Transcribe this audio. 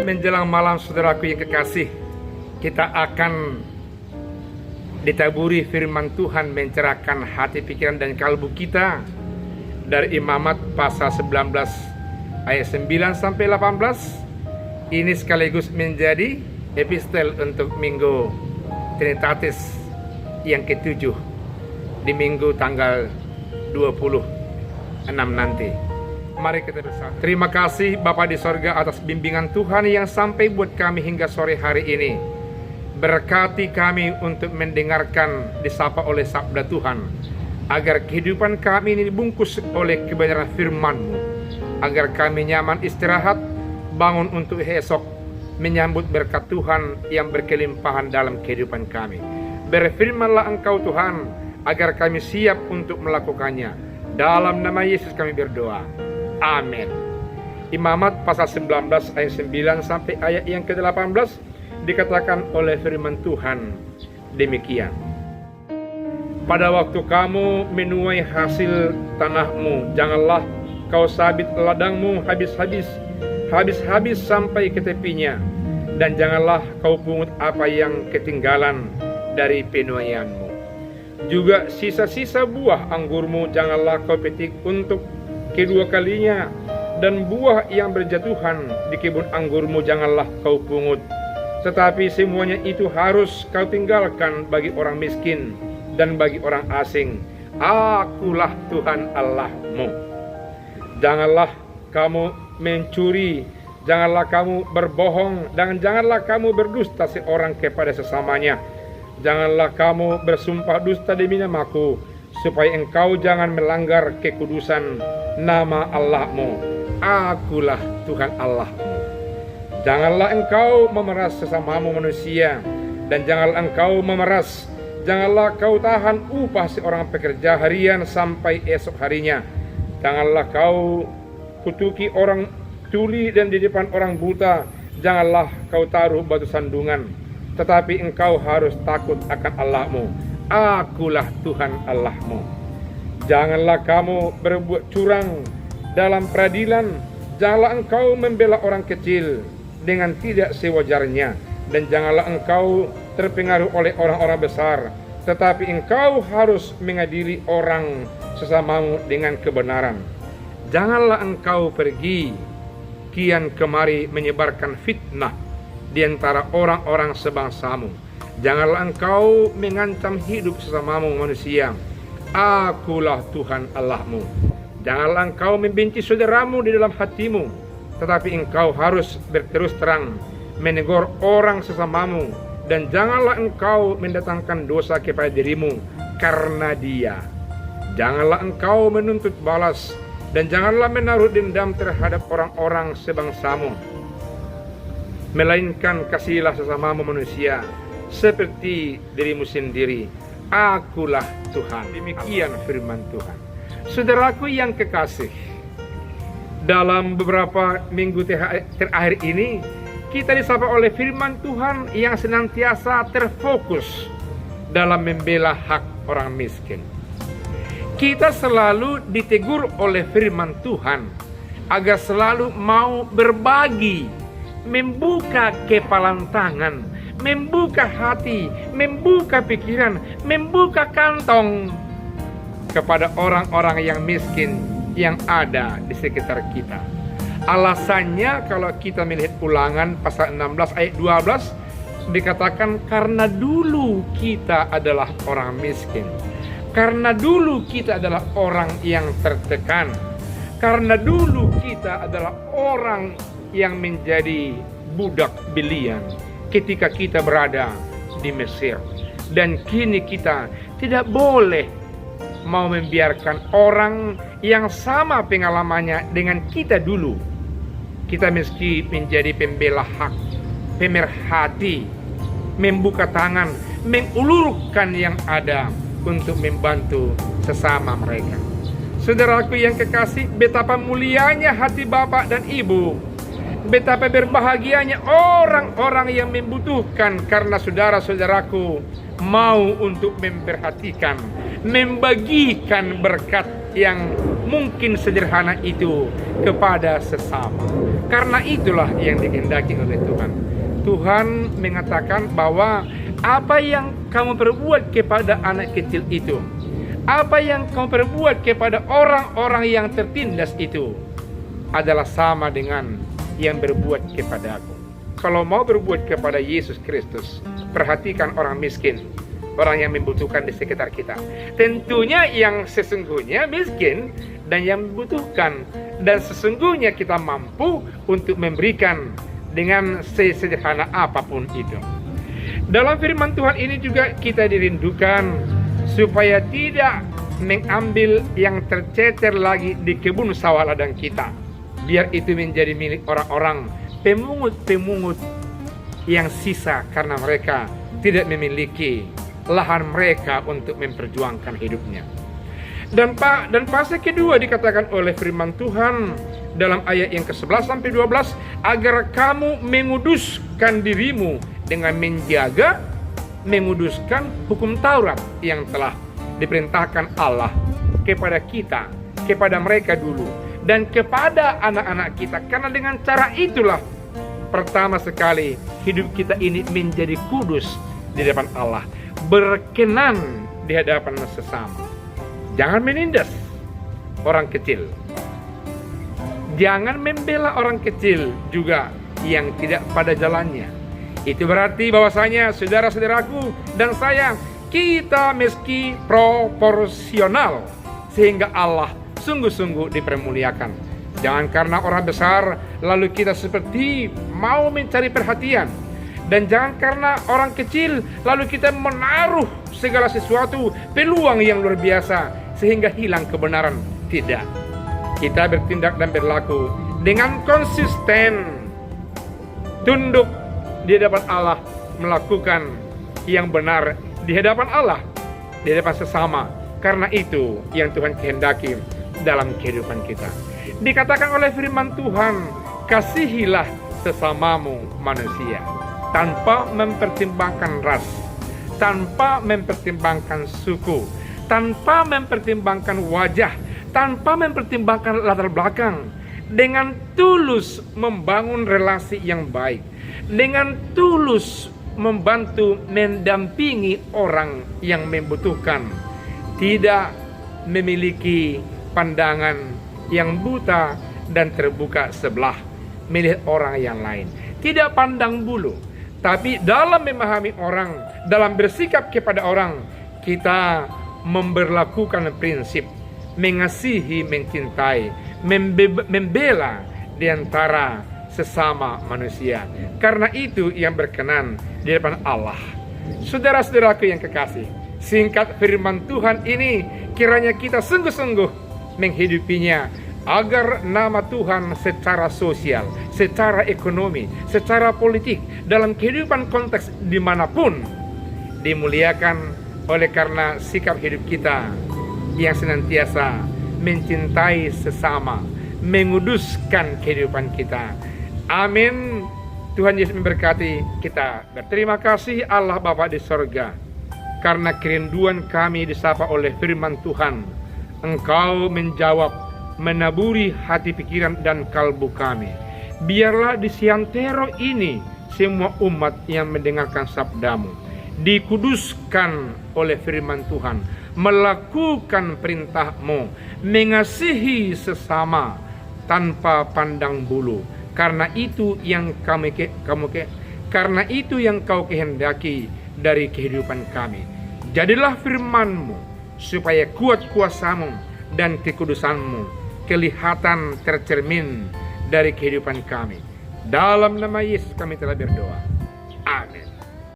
Menjelang malam saudaraku yang kekasih, kita akan ditaburi firman Tuhan mencerahkan hati, pikiran, dan kalbu kita dari Imamat pasal 19 ayat 9 sampai 18. Ini sekaligus menjadi epistel untuk Minggu Trinitatis yang ke-7 di Minggu tanggal 26 nanti. Mari kita bersama. Terima kasih Bapa di sorga atas bimbingan Tuhan yang sampai buat kami hingga sore hari ini. Berkati kami untuk mendengarkan disapa oleh sabda Tuhan, agar kehidupan kami ini dibungkus oleh kebenaran firman-Mu, agar kami nyaman istirahat, bangun untuk esok menyambut berkat Tuhan yang berkelimpahan dalam kehidupan kami. Berfirmanlah Engkau Tuhan, agar kami siap untuk melakukannya. Dalam nama Yesus kami berdoa. Amin. Imamat pasal 19 ayat 9 sampai ayat yang ke-18 dikatakan oleh firman Tuhan demikian. Pada waktu kamu menuai hasil tanahmu, janganlah kau sabit ladangmu habis-habis sampai ke tepinya, dan janganlah kau pungut apa yang ketinggalan dari penuaianmu. Juga sisa-sisa buah anggurmu janganlah kau petik untuk kedua kalinya, dan buah yang berjatuhan di kebun anggurmu janganlah kau pungut. Tetapi semuanya itu harus kau tinggalkan bagi orang miskin dan bagi orang asing. Akulah Tuhan Allahmu. Janganlah kamu mencuri, janganlah kamu berbohong, dan janganlah kamu berdusta seorang kepada sesamanya. Janganlah kamu bersumpah dusta demi namaku, supaya engkau jangan melanggar kekudusan nama Allahmu. Akulah Tuhan Allahmu. Janganlah engkau memeras sesamamu manusia, dan janganlah engkau memeras. Janganlah kau tahan upah seorang pekerja harian sampai esok harinya. Janganlah kau kutuki orang tuli, dan di depan orang buta janganlah kau taruh batu sandungan. Tetapi engkau harus takut akan Allahmu. Akulah Tuhan Allahmu. Janganlah kamu berbuat curang dalam peradilan. Janganlah engkau membela orang kecil dengan tidak sewajarnya, dan janganlah engkau terpengaruh oleh orang-orang besar, tetapi engkau harus mengadili orang sesamamu dengan kebenaran. Janganlah engkau pergi kian kemari menyebarkan fitnah di antara orang-orang sebangsamu. Janganlah engkau mengancam hidup sesamamu manusia. Akulah Tuhan Allahmu. Janganlah engkau membenci saudaramu di dalam hatimu, tetapi engkau harus berterus terang menegur orang sesamamu, dan janganlah engkau mendatangkan dosa kepada dirimu karena dia. Janganlah engkau menuntut balas, dan janganlah menaruh dendam terhadap orang-orang sebangsamu, melainkan kasihilah sesamamu manusia seperti dirimu sendiri. Akulah Tuhan. Demikian firman Tuhan. Saudaraku yang kekasih, dalam beberapa minggu terakhir ini kita disapa oleh firman Tuhan yang senantiasa terfokus dalam membela hak orang miskin. Kita selalu ditegur oleh firman Tuhan agar selalu mau berbagi, membuka kepalan tangan, membuka hati, membuka pikiran, membuka kantong kepada orang-orang yang miskin yang ada di sekitar kita. Alasannya kalau kita melihat Ulangan pasal 16 ayat 12 dikatakan karena dulu kita adalah orang miskin, karena dulu kita adalah orang yang tertekan, karena dulu kita adalah orang yang menjadi budak belian ketika kita berada di Mesir, dan kini kita tidak boleh mau membiarkan orang yang sama pengalamannya dengan kita dulu. Kita mesti menjadi pembela hak, pemerhati, membuka tangan, mengulurkan yang ada untuk membantu sesama mereka. Saudaraku yang kekasih, betapa mulianya hati Bapak dan Ibu, betapa berbahagianya orang-orang yang membutuhkan, karena saudara-saudaraku mau untuk memperhatikan, membagikan berkat yang mungkin sederhana itu kepada sesama. Karena itulah yang dikehendaki oleh Tuhan. Tuhan mengatakan bahwa apa yang kamu perbuat kepada anak kecil itu, apa yang kamu perbuat kepada orang-orang yang tertindas itu, adalah sama dengan yang berbuat kepada aku. Kalau mau berbuat kepada Yesus Kristus, perhatikan orang miskin, orang yang membutuhkan di sekitar kita. Tentunya yang sesungguhnya miskin dan yang membutuhkan, dan sesungguhnya kita mampu untuk memberikan dengan sesederhana apapun itu. Dalam firman Tuhan ini juga kita dirindukan supaya tidak mengambil yang tercecer lagi di kebun sawah ladang kita. Biar itu menjadi milik orang-orang pemungut-pemungut yang sisa karena mereka tidak memiliki lahan mereka untuk memperjuangkan hidupnya. Dan fase kedua dikatakan oleh firman Tuhan dalam ayat yang ke-11 sampai 12, agar kamu menguduskan dirimu dengan menjaga, menguduskan hukum Taurat yang telah diperintahkan Allah kepada kita, kepada mereka dulu, dan kepada anak-anak kita. Karena dengan cara itulah pertama sekali hidup kita ini menjadi kudus di depan Allah, berkenan di hadapan sesama. Jangan menindas orang kecil, jangan membela orang kecil juga yang tidak pada jalannya. Itu berarti bahwasanya saudara-saudaraku dan saya, kita meski proporsional sehingga Allah sungguh-sungguh dipermuliakan. Jangan karena orang besar lalu kita seperti mau mencari perhatian, dan jangan karena orang kecil lalu kita menaruh segala sesuatu peluang yang luar biasa sehingga hilang kebenaran. Tidak. Kita bertindak dan berlaku dengan konsisten, tunduk di hadapan Allah, melakukan yang benar di hadapan Allah, di hadapan sesama. Karena itu yang Tuhan kehendaki dalam kehidupan kita. Dikatakan oleh firman Tuhan, kasihilah sesamamu manusia, tanpa mempertimbangkan ras, tanpa mempertimbangkan suku, tanpa mempertimbangkan wajah, tanpa mempertimbangkan latar belakang, dengan tulus membangun relasi yang baik, dengan tulus membantu mendampingi orang yang membutuhkan, tidak memiliki pandangan yang buta dan terbuka sebelah melihat orang yang lain, tidak pandang bulu, tapi dalam memahami orang, dalam bersikap kepada orang, kita memberlakukan prinsip mengasihi, mencintai, membela di antara sesama manusia. Karena itu yang berkenan di depan Allah. Saudara-saudaraku yang kekasih, singkat firman Tuhan ini kiranya kita sungguh-sungguh menghidupinya, agar nama Tuhan secara sosial, secara ekonomi, secara politik, dalam kehidupan konteks dimanapun dimuliakan oleh karena sikap hidup kita yang senantiasa mencintai sesama, menguduskan kehidupan kita. Amin. Tuhan Yesus memberkati kita. Berterima kasih Allah Bapa di sorga, karena kerinduan kami disapa oleh firman Tuhan. Engkau menjawab, menaburi hati, pikiran, dan kalbu kami. Biarlah di Siantero ini semua umat yang mendengarkan sabdamu dikuduskan oleh firman Tuhan, melakukan perintah-Mu, mengasihi sesama tanpa pandang bulu. Karena itu yang karena itu yang Kau kehendaki dari kehidupan kami. Jadilah firman-Mu supaya kuat kuasa-Mu dan kekudusan-Mu kelihatan tercermin dari kehidupan kami. Dalam nama Yesus kami telah berdoa. Amin.